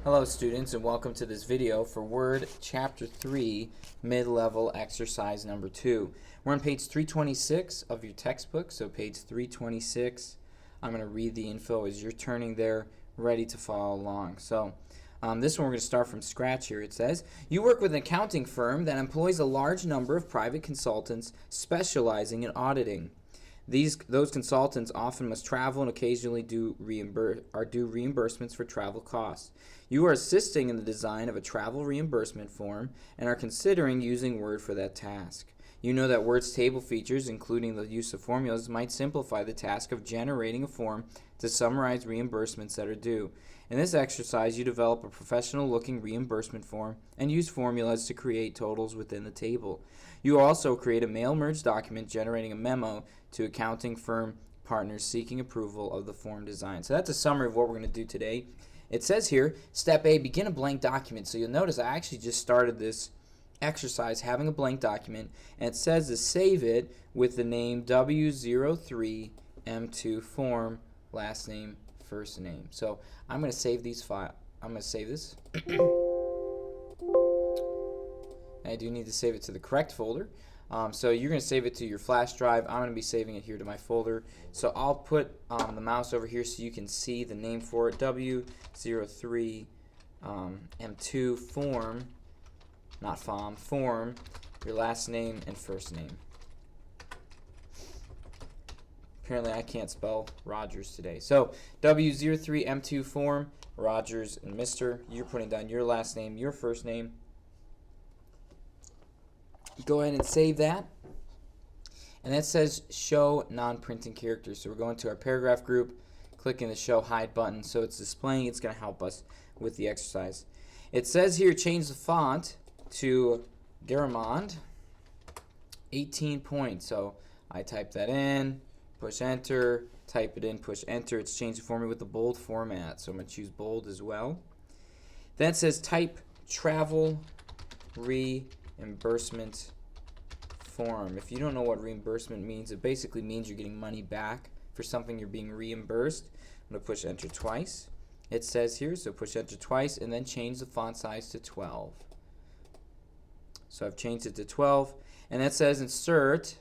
Hello students, and welcome to this video for Word Chapter 3 Mid-Level Exercise Number 2. We're on page 326 of your textbook, so page 326. I'm going to read the info as you're turning there, ready to follow along. So this one we're going to start from scratch here. It says, you work with an accounting firm that employs a large number of private consultants specializing in auditing. Those consultants often must travel and occasionally do reimbursements for travel costs. You are assisting in the design of a travel reimbursement form and are considering using Word for that task. You know that Word's table features, including the use of formulas, might simplify the task of generating a form to summarize reimbursements that are due. In this exercise, you develop a professional-looking reimbursement form and use formulas to create totals within the table. You also create a mail-merge document generating a memo to accounting firm partners seeking approval of the form design. So that's a summary of what we're going to do today. It says here, Step A, begin a blank document. So you'll notice I actually just started this exercise having a blank document, and it says to save it with the name W3M2 form, last name, first name. So I'm going to save these files. I'm going to save this. I do need to save it to the correct folder. So you're going to save it to your flash drive. I'm going to be saving it here to my folder. So I'll put the mouse over here so you can see the name for it. W03M2 form, not FOM, form, your last name and first name. Apparently I can't spell Rogers today. So W03M2 form, Rogers and Mr. You're putting down your last name, your first name. Go ahead and save that. And that says show non-printing characters. So we're going to our paragraph group, clicking the show hide button. So it's displaying, it's going to help us with the exercise. It says here change the font to Garamond 18 points. So I type that in, push enter, type it in, push enter. It's changed for me with the bold format. So I'm going to choose bold as well. Then it says type travel reimbursement form. If you don't know what reimbursement means, it basically means you're getting money back for something you're being reimbursed. I'm going to push enter twice. It says here, so push enter twice and then change the font size to 12. So I've changed it to 12, and that says insert,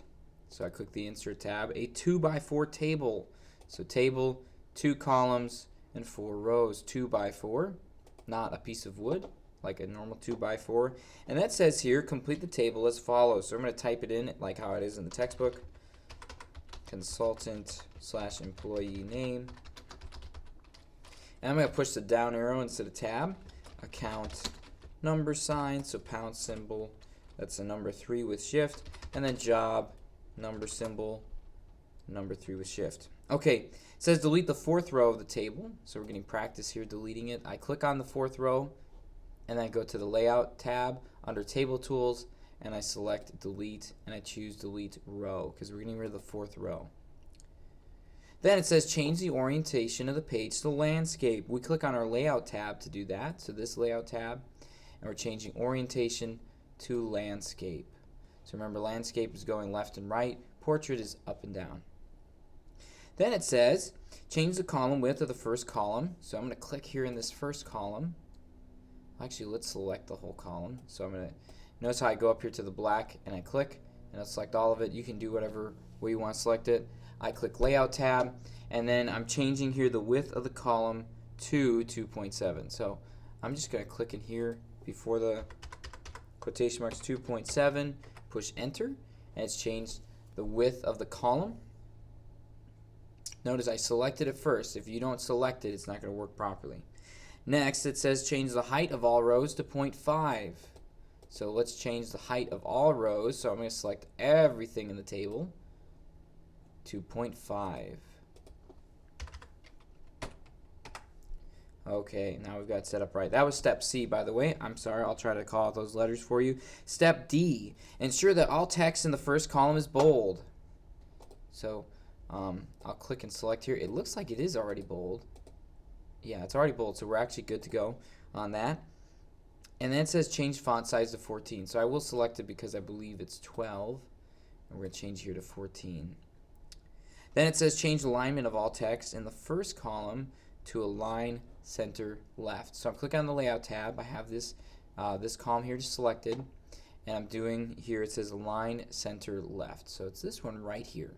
so I click the insert tab, a 2x4 table. So table, 2 columns and 4 rows, 2x4, not a piece of wood like a normal 2x4. And that says here, complete the table as follows. So I'm going to type it in like how it is in the textbook. Consultant/employee name. And I'm going to push the down arrow instead of tab. Account number sign, so pound symbol. That's a number 3 with shift. And then job, number symbol, number 3 with shift. Okay, it says delete the 4th row of the table. So we're getting practice here deleting it. I click on the 4th row, and then I go to the Layout tab under Table Tools, and I select Delete, and I choose Delete Row because we're getting rid of the 4th row. Then it says change the orientation of the page to landscape. We click on our Layout tab to do that, so this Layout tab, and we're changing orientation to landscape. So remember, landscape is going left and right, portrait is up and down. Then it says change the column width of the first column. So I'm going to click here in this first column. Actually, let's select the whole column. So I'm going to notice how I go up here to the black and I click and I'll select all of it. You can do whatever way you want to select it. I click Layout tab, and then I'm changing here the width of the column to 2.7. So I'm just going to click in here before the quotation marks 2.7, push enter, and it's changed the width of the column. Notice I selected it first. If you don't select it, it's not going to work properly. Next, it says change the height of all rows to 0.5. So let's change the height of all rows. So I'm going to select everything in the table to 0.5. Okay, now we've got it set up right. That was step C, by the way. I'm sorry, I'll try to call out those letters for you. Step D, ensure that all text in the first column is bold. So I'll click and select here. It looks like it is already bold. Yeah, it's already bold, so we're actually good to go on that. And then it says change font size to 14. So I will select it because I believe it's 12. And we're going to change here to 14. Then it says change alignment of all text in the first column to align center left. So I'm clicking on the layout tab. I have this this column here just selected, and I'm doing here, it says align center left. So it's this one right here.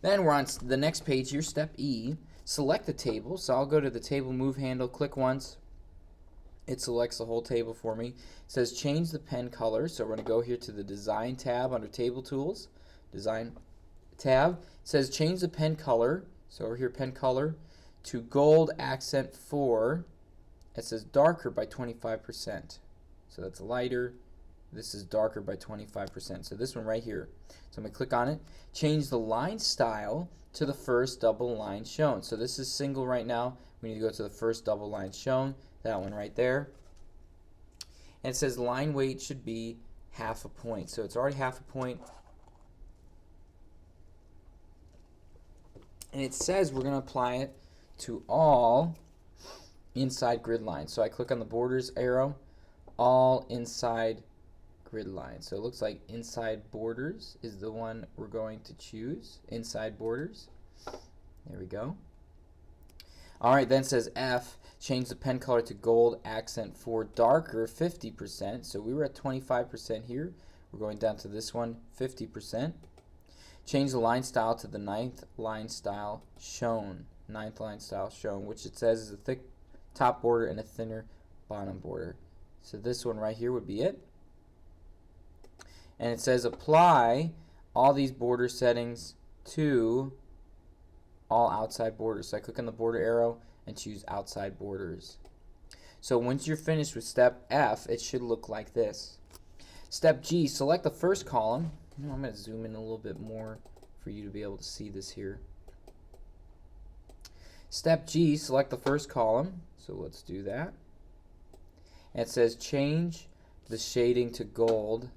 Then we're on the next page here, step E. Select the table. So I'll go to the table move handle, click once. It selects the whole table for me. It says change the pen color. So we're going to go here to the design tab under table tools. Design tab. It says change the pen color. So over here, pen color to gold accent 4. It says darker by 25%. So that's lighter. This is darker by 25%. So this one right here. So I'm going to click on it. Change the line style to the first double line shown. So this is single right now. We need to go to the first double line shown. That one right there. And it says line weight should be ½ a point. So it's already ½ a point. And it says we're going to apply it to all inside grid lines. So I click on the borders arrow, all inside grid lines. So it looks like inside borders is the one we're going to choose. Inside borders. There we go. Alright, then it says F, change the pen color to gold accent 4 darker 50%. So we were at 25% here. We're going down to this one, 50%. Change the line style to the 9th line style shown. 9th line style shown, which it says is a thick top border and a thinner bottom border. So this one right here would be it. And it says apply all these border settings to all outside borders. So I click on the border arrow and choose outside borders. So once you're finished with step F, it should look like this. Step G, select the first column. I'm going to zoom in a little bit more for you to be able to see this here. Step G, select the first column. So let's do that. And it says change the shading to gold.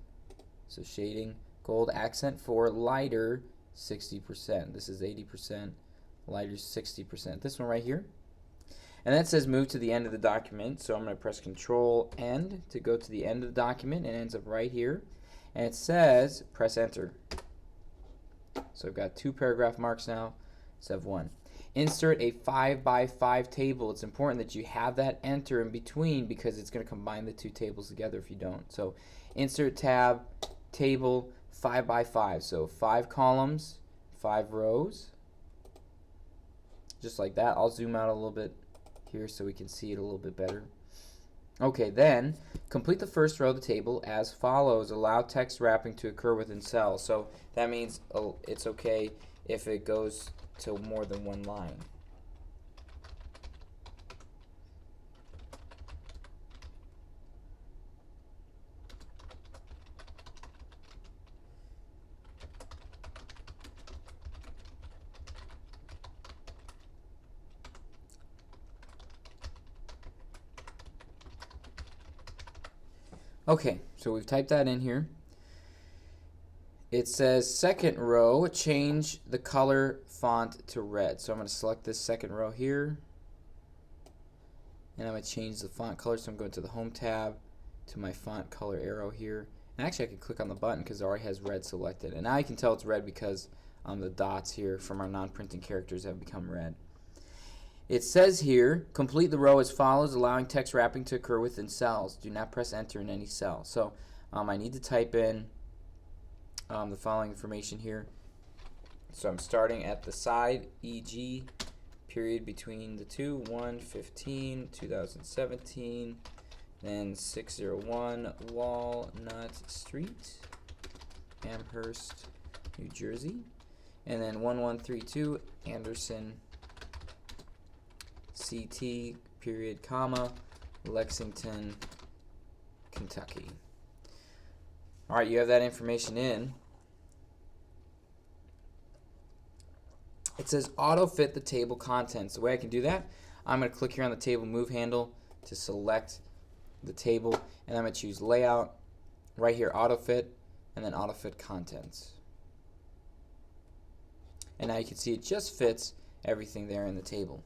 So shading gold accent 4 lighter 60%. This is 80%, lighter 60%. This one right here. And then it says move to the end of the document. So I'm going to press Control End to go to the end of the document. It ends up right here. And it says press enter. So I've got 2 paragraph marks now instead of 1. Insert a 5x5 table. It's important that you have that enter in between because it's going to combine the 2 tables together if you don't. So insert tab, table, 5x5. So 5 columns, 5 rows. Just like that. I'll zoom out a little bit here so we can see it a little bit better. Okay, then complete the first row of the table as follows. Allow text wrapping to occur within cells. So that means it's okay if it goes to more than one line. Okay, so we've typed that in here. It says second row, change the color font to red. So I'm going to select this second row here. And I'm going to change the font color. So I'm going to the Home tab to my font color arrow here. And actually I can click on the button because it already has red selected. And now you can tell it's red because the dots here from our non-printing characters have become red. It says here, complete the row as follows, allowing text wrapping to occur within cells. Do not press enter in any cell. So I need to type in the following information here. So I'm starting at the side, e.g., period between the two, 1/15/2017, then 601 Walnut Street, Amherst, New Jersey, and then 1132 Anderson, CT, period, comma, Lexington, Kentucky. Alright, you have that information in. It says auto fit the table contents. The way I can do that, I'm going to click here on the table move handle to select the table, and I'm going to choose layout, right here auto fit, and then auto fit contents. And now you can see it just fits everything there in the table.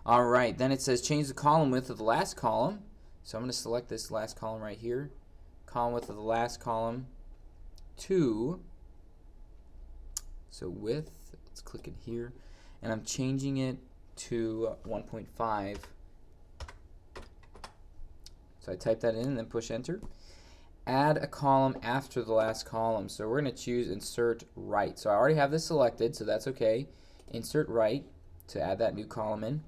Alright, then it says change the column width of the last column. So I'm going to select this last column right here. Column width of the last column to, so width, let's click it here. and I'm changing it to 1.5. So I type that in and then push enter. Add a column after the last column. So we're going to choose insert right. So I already have this selected, so that's okay. Insert right to add that new column in.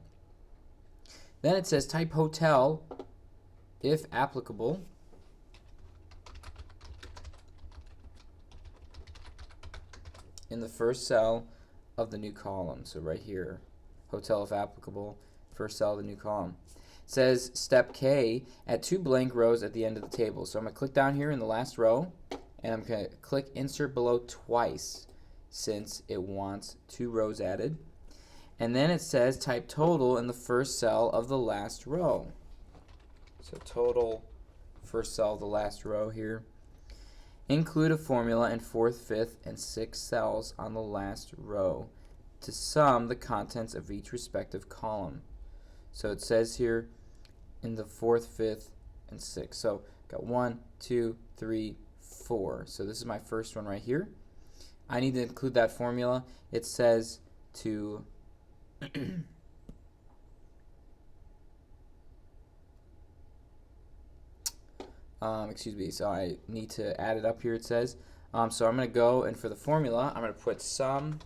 Then it says type hotel if applicable. In the first cell of the new column. So right here, hotel if applicable, first cell of the new column. It says step K, add 2 blank rows at the end of the table. So I'm going to click down here in the last row, and I'm going to click insert below twice since it wants 2 rows added. And then it says type total in the first cell of the last row. So total, first cell of the last row here. Include a formula in 4th, 5th, and 6th cells on the last row to sum the contents of each respective column. So it says here in the 4th, 5th, and 6th. So got 1, 2, 3, 4. So this is my first one right here. I need to include that formula. It says to excuse me, so I need to add it up here, it says. So I'm going to go, and for the formula, I'm going to put sum,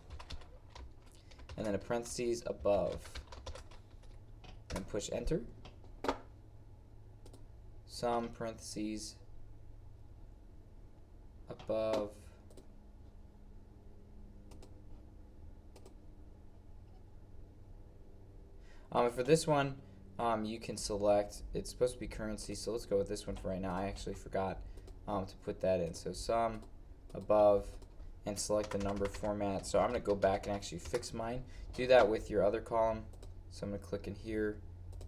and then a parentheses above, and push enter. Sum, parentheses, above, and for this one, you can select, it's supposed to be currency, so let's go with this one for right now. I actually forgot to put that in. So sum, above, and select the number format. So I'm going to go back and actually fix mine. Do that with your other column. So I'm going to click in here.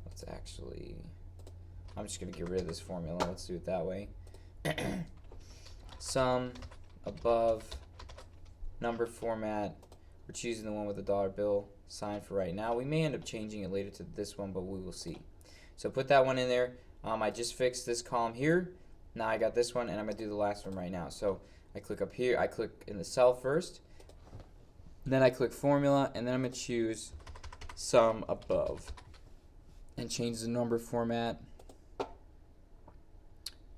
Let's actually, I'm just going to get rid of this formula. Let's do it that way. Sum, above, number format. We're choosing the one with the dollar bill sign for right now. We may end up changing it later to this one, but we will see. So put that one in there. I just fixed this column here. Now I got this one, and I'm going to do the last one right now. So I click up here. I click in the cell first. Then I click formula, and then I'm going to choose sum above and change the number format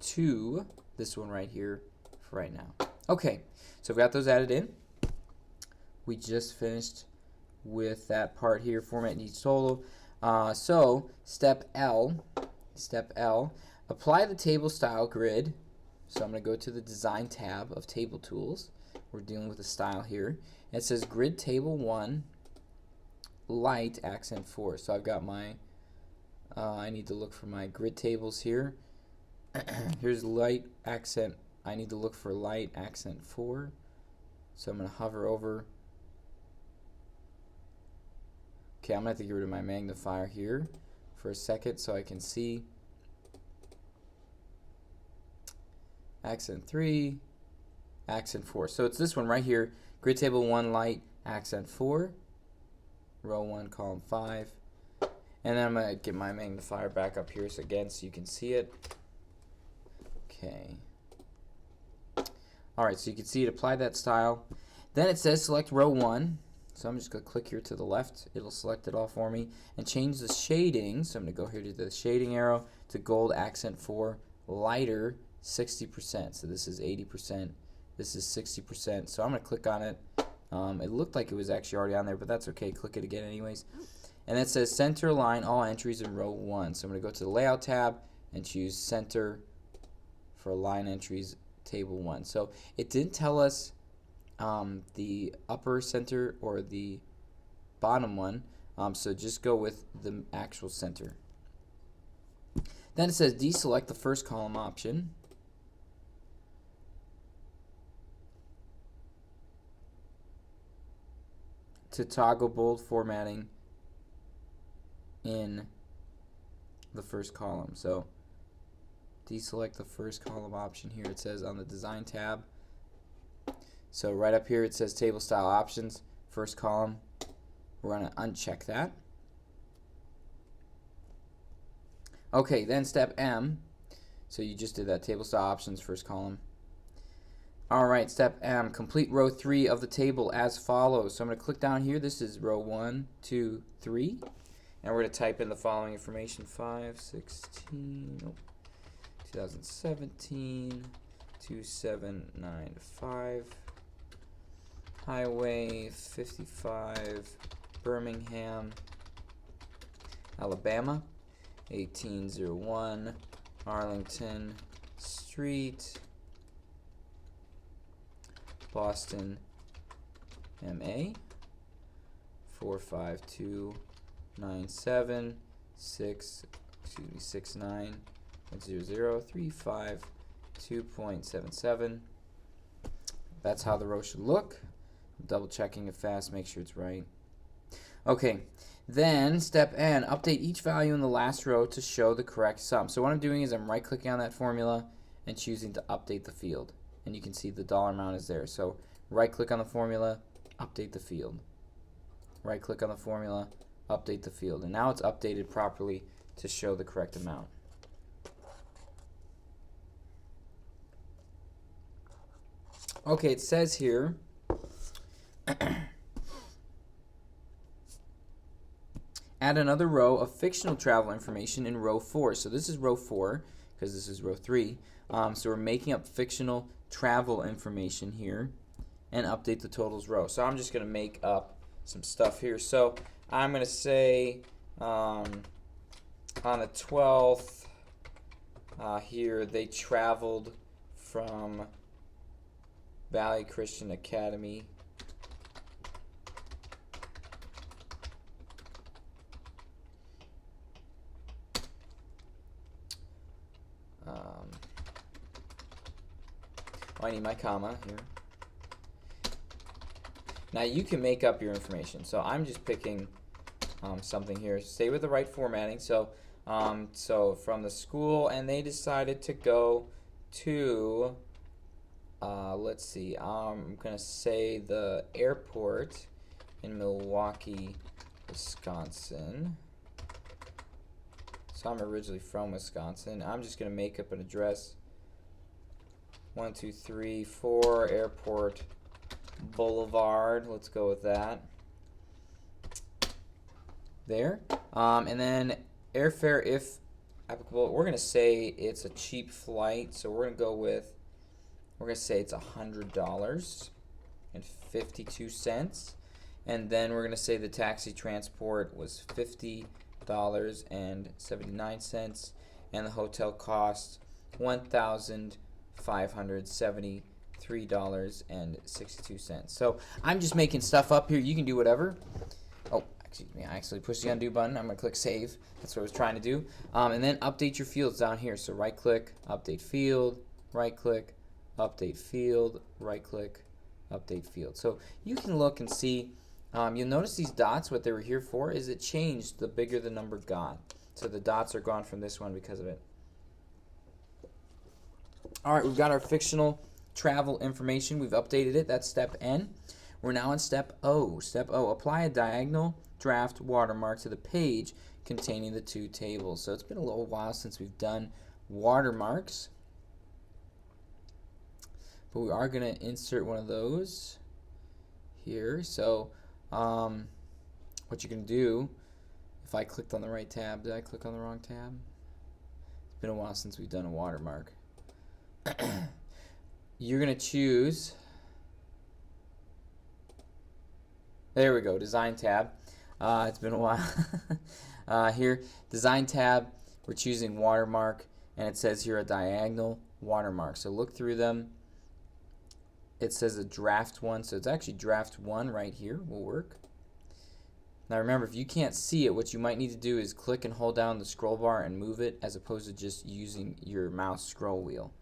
to this one right here for right now. Okay, so we've got those added in. We just finished with that part here, format needs total. So step L, apply the table style grid. So I'm going to go to the design tab of table tools. We're dealing with a style here. And it says grid table 1, light accent 4. So I've got my, I need to look for my grid tables here. Here's light accent, I need to look for light accent 4. So I'm going to hover over. Okay, I'm going to have to get rid of my magnifier here for a second so I can see. Accent 3, accent 4. So it's this one right here, grid table 1, light, accent 4, row 1, column 5. And then I'm going to get my magnifier back up here so again so you can see it. Okay. Alright, so you can see it, apply that style. Then it says select row 1. So I'm just going to click here to the left. It'll select it all for me. And change the shading. So I'm going to go here to the shading arrow to gold accent 4, lighter 60%. So this is 80%. This is 60%. So I'm going to click on it. It looked like it was actually already on there, but that's okay. Click it again anyways. And it says center align all entries in row 1. So I'm going to go to the layout tab and choose center for align entries table 1. So it didn't tell us the upper center or the bottom one, so just go with the actual center. Then it says deselect the first column option. To toggle bold formatting in the first column. So deselect the first column option here, it says on the design tab. So right up here it says table style options, first column. We're going to uncheck that. Okay, then step M. So you just did that, table style options, first column. All right, step M, complete row 3 of the table as follows. So I'm going to click down here. This is row 1, 2, 3. And we're going to type in the following information: 2017, 2795, Highway 55, Birmingham, Alabama, 1801, Arlington Street, Boston, MA, 45297 69.0035 That's how the row should look. Double checking it fast, make sure it's right. Okay, then step N, update each value in the last row to show the correct sum. So what I'm doing is I'm right clicking on that formula and choosing to update the field. And you can see the dollar amount is there. So right click on the formula, update the field. Right click on the formula, update the field. And now it's updated properly to show the correct amount. Okay, it says here add another row of fictional travel information in row 4. So this is row 4 because this is row 3. So we're making up fictional travel information here and update the totals row. So I'm just going to make up some stuff here. So I'm going to say on the 12th here they traveled from Valley Christian Academy I need my comma here. Now you can make up your information. So I'm just picking something here. Stay with the right formatting. So so from the school, and they decided to go to let's see, I'm gonna say the airport in Milwaukee, Wisconsin. So I'm originally from Wisconsin. I'm just gonna make up an address. 1234 Airport Boulevard. Let's go with that. There. And then airfare, if applicable, we're going to say it's a cheap flight. So we're going to go with, we're going to say it's $100.52. And then we're going to say the taxi transport was $50.79. And the hotel cost $1,573.62. So I'm just making stuff up here. You can do whatever. Oh, excuse me, I actually pushed the undo button. I'm going to click save. That's what I was trying to do. And then update your fields down here. So right click, update field, right click, update field, right click, update field. So you can look and see. You'll notice these dots, what they were here for is it changed the bigger the number got. So the dots are gone from this one because of it. All right, we've got our fictional travel information. We've updated it. That's step N. We're now on step O. Step O, apply a diagonal draft watermark to the page containing the two tables. So it's been a little while since we've done watermarks, but we are going to insert one of those here. So what you can do, if I clicked on the right tab, did I click on the wrong tab? It's been a while since we've done a watermark. You're going to choose, there we go, design tab. It's been a while. Here, design tab, we're choosing watermark, and it says here a diagonal watermark. So look through them. It says a draft one, so it's actually draft one right here will work. Now remember, if you can't see it, what you might need to do is click and hold down the scroll bar and move it as opposed to just using your mouse scroll wheel.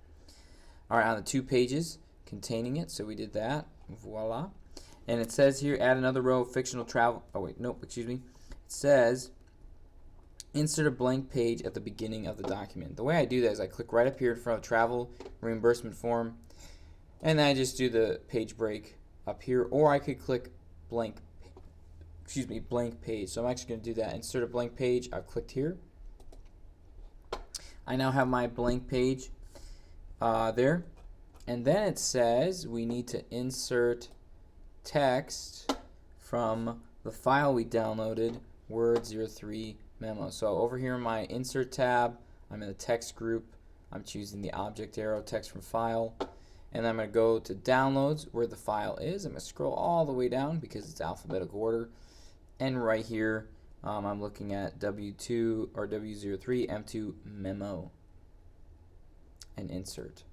Alright, on the two pages containing it, so we did that, voila. And it says here, add another row of fictional travel, oh wait, nope, excuse me. It says, insert a blank page at the beginning of the document. The way I do that is I click right up here in front of travel reimbursement form, and then I just do the page break up here, or I could click blank page. So I'm actually going to do that. Insert a blank page. I've clicked here. I now have my blank page there, And then it says we need to insert text from the file we downloaded, Word03 memo. So over here in my insert tab, I'm in the text group. I'm choosing the object arrow, text from file, and I'm going to go to downloads where the file is. I'm going to scroll all the way down because it's alphabetical order, and right here I'm looking at W2 or W03M2 memo and insert.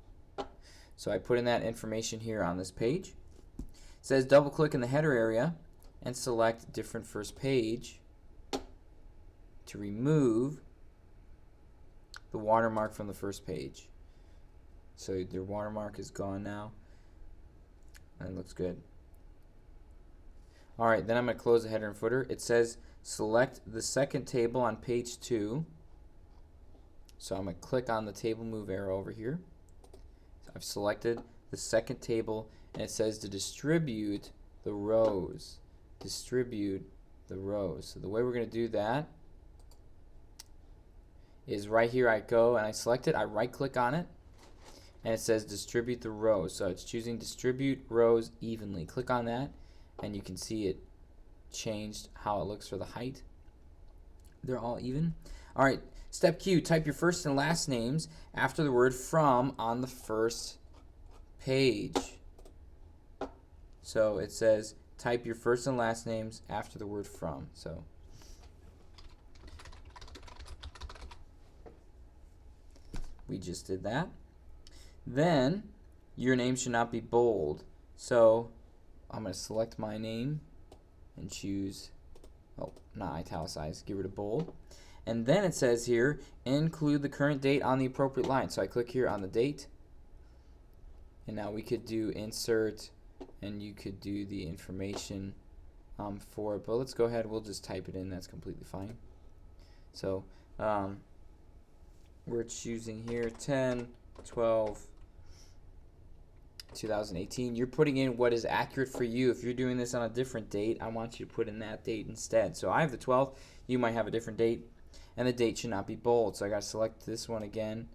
So I put in that information here on this page. It says double click in the header area and select different first page to remove the watermark from the first page. So their watermark is gone now, and it looks good. Alright, then I'm going to close the header and footer. It says select the second table on page 2. So I'm going to click on the table move arrow over here. So I've selected the second table, and it says to distribute the rows. Distribute the rows. So the way we're going to do that is right here I go and I select it, I right click on it, and it says distribute the rows. So it's choosing distribute rows evenly. Click on that and you can see it changed how it looks for the height. They're all even. Alright, step Q, type your first and last names after the word from on the first page. So it says type your first and last names after the word from. So we just did that. Then your name should not be bold. So I'm going to select my name and choose, oh, not italicize, get rid of bold. And then it says here, include the current date on the appropriate line. So I click here on the date. And now we could do insert, and you could do the information for it. But let's go ahead, we'll just type it in. That's completely fine. So we're choosing here 10/12/2018. You're putting in what is accurate for you. If you're doing this on a different date, I want you to put in that date instead. So I have the 12th. You might have a different date, and the date should not be bold. So I got to select this one again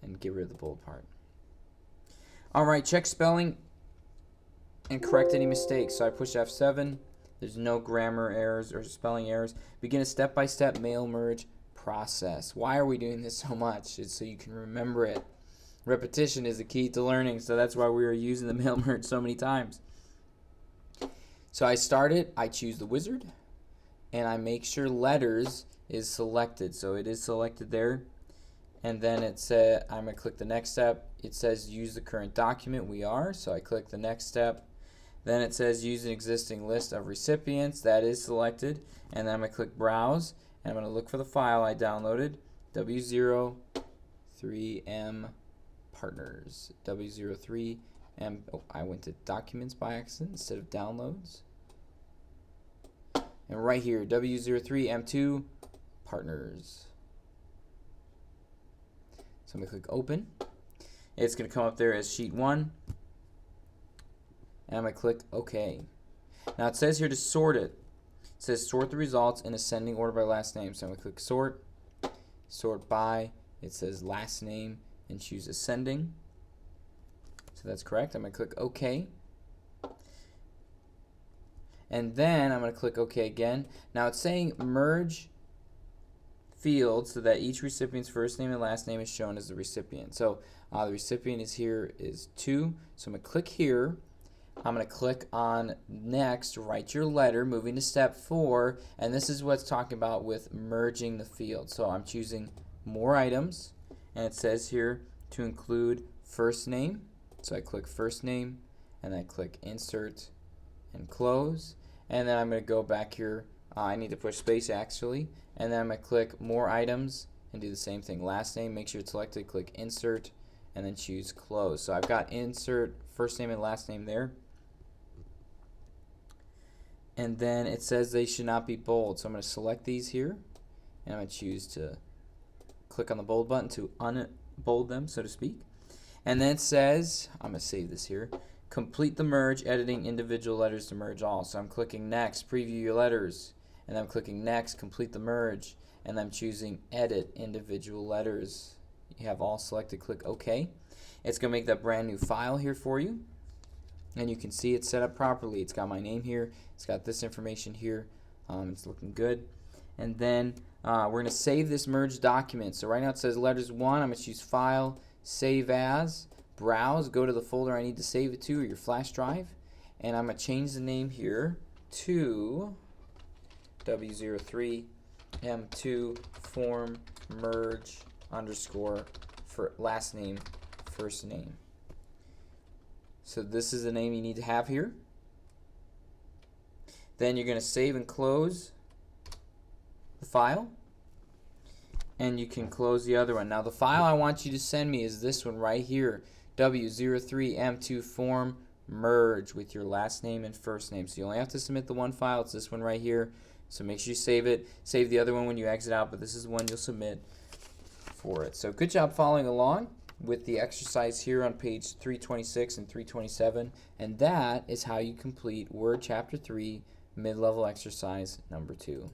and get rid of the bold part. Alright, check spelling and correct any mistakes. So I push F7. There's no grammar errors or spelling errors. Begin a step-by-step mail merge process. Why are we doing this so much? It's so you can remember it. Repetition is the key to learning, so that's why we are using the mail merge so many times. So I start it, I choose the wizard, and I make sure letters is selected. So it is selected there. And then it said, I'm going to click the next step. It says use the current document. We are. So I click the next step. Then it says use an existing list of recipients. That is selected. And then I'm going to click browse. And I'm going to look for the file I downloaded. W3M partners. W3M. Oh, I went to documents by accident instead of downloads. And right here, W03M2 partners. So I'm going to click open. It's going to come up there as sheet 1. And I'm going to click OK. Now it says here to sort it. It says sort the results in ascending order by last name. So I'm going to click sort. Sort by. It says last name and choose ascending. So that's correct. I'm going to click OK. And then I'm going to click OK again. Now it's saying merge fields so that each recipient's first name and last name is shown as the recipient. So the recipient is here is 2. So I'm going to click here. I'm going to click on next, write your letter, moving to step 4, and this is what's talking about with merging the fields. So I'm choosing more items, and it says here to include first name. So I click first name, and I click insert and close, and then I'm going to go back here. I need to push space actually, and then I'm going to click more items and do the same thing. Last name, make sure it's selected, click insert, and then choose close. So I've got insert first name and last name there. And then it says they should not be bold. So I'm going to select these here, and I'm going to choose to click on the bold button to unbold them, so to speak. And then it says, I'm going to save this here, complete the merge, editing individual letters to merge all. So I'm clicking next, preview your letters, and I'm clicking next, complete the merge, and I'm choosing edit individual letters you have all selected, click OK. It's going to make that brand new file here for you. And you can see it's set up properly. It's got my name here. It's got this information here. It's looking good. And then we're going to save this merged document. So right now it says letters 1. I'm going to choose File, Save As, Browse, go to the folder I need to save it to or your flash drive. And I'm going to change the name here to W3M2 form merge underscore for last name, first name. So this is the name you need to have here. Then you're going to save and close the file. And you can close the other one. Now the file I want you to send me is this one right here. W03M2 form merge with your last name and first name. So you only have to submit the one file. It's this one right here. So make sure you save it. Save the other one when you exit out, but this is the one you'll submit for it. So good job following along with the exercise here on page 326 and 327. And that is how you complete Word Chapter 3 mid-level exercise number 2.